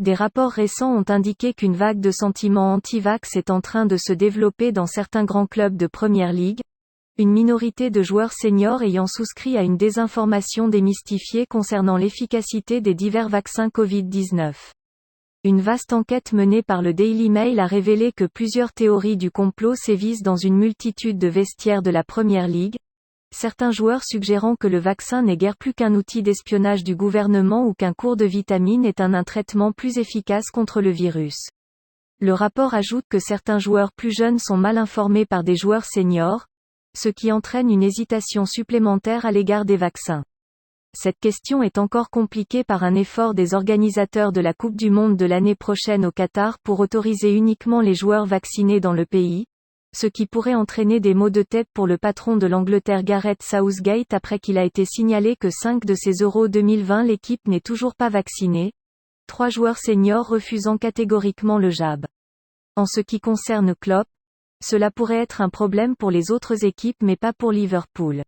Des rapports récents ont indiqué qu'une vague de sentiments anti-vax est en train de se développer dans certains grands clubs de Premier League, une minorité de joueurs seniors ayant souscrit à une désinformation démystifiée concernant l'efficacité des divers vaccins Covid-19. Une vaste enquête menée par le Daily Mail a révélé que plusieurs théories du complot sévissent dans une multitude de vestiaires de la Premier League, certains joueurs suggérant que le vaccin n'est guère plus qu'un outil d'espionnage du gouvernement ou qu'un cours de vitamines est un traitement plus efficace contre le virus. Le rapport ajoute que certains joueurs plus jeunes sont mal informés par des joueurs seniors, ce qui entraîne une hésitation supplémentaire à l'égard des vaccins. Cette question est encore compliquée par un effort des organisateurs de la Coupe du Monde de l'année prochaine au Qatar pour autoriser uniquement les joueurs vaccinés dans le pays, ce qui pourrait entraîner des maux de tête pour le patron de l'Angleterre Gareth Southgate après qu'il a été signalé que 5 de ces Euro 2020 l'équipe n'est toujours pas vaccinée, 3 joueurs seniors refusant catégoriquement le jab. En ce qui concerne Klopp, cela pourrait être un problème pour les autres équipes mais pas pour Liverpool.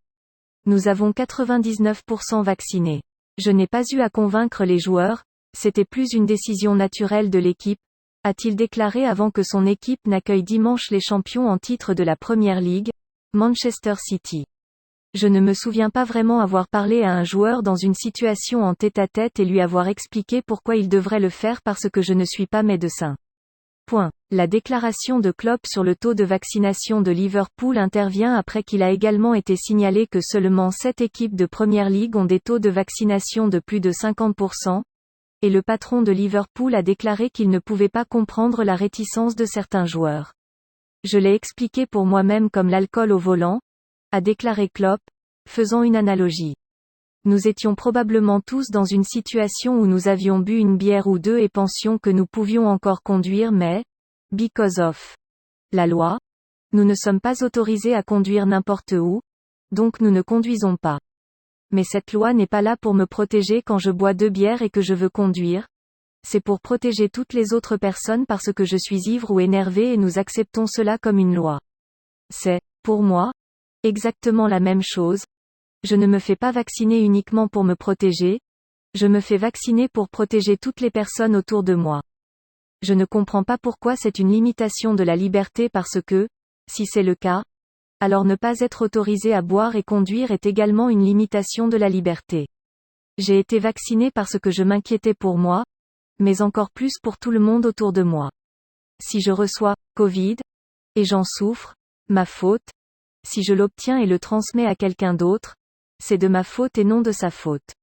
Nous avons 99% vaccinés. Je n'ai pas eu à convaincre les joueurs, c'était plus une décision naturelle de l'équipe, a-t-il déclaré avant que son équipe n'accueille dimanche les champions en titre de la Premier League, Manchester City. Je ne me souviens pas vraiment avoir parlé à un joueur dans une situation en tête-à-tête et lui avoir expliqué pourquoi il devrait le faire parce que je ne suis pas médecin. La déclaration de Klopp sur le taux de vaccination de Liverpool intervient après qu'il a également été signalé que seulement 7 équipes de Premier League ont des taux de vaccination de plus de 50%, et le patron de Liverpool a déclaré qu'il ne pouvait pas comprendre la réticence de certains joueurs. Je l'ai expliqué pour moi-même comme l'alcool au volant, a déclaré Klopp, faisant une analogie. Nous étions probablement tous dans une situation où nous avions bu une bière ou deux et pensions que nous pouvions encore conduire mais, because of la loi, nous ne sommes pas autorisés à conduire n'importe où, donc nous ne conduisons pas. Mais cette loi n'est pas là pour me protéger quand je bois 2 bières et que je veux conduire. C'est pour protéger toutes les autres personnes parce que je suis ivre ou énervé et nous acceptons cela comme une loi. C'est, pour moi, exactement la même chose. Je ne me fais pas vacciner uniquement pour me protéger, je me fais vacciner pour protéger toutes les personnes autour de moi. Je ne comprends pas pourquoi c'est une limitation de la liberté parce que, si c'est le cas, alors ne pas être autorisé à boire et conduire est également une limitation de la liberté. J'ai été vacciné parce que je m'inquiétais pour moi, mais encore plus pour tout le monde autour de moi. Si je reçois Covid, et j'en souffre, ma faute. Si je l'obtiens et le transmets à quelqu'un d'autre, c'est de ma faute et non de sa faute.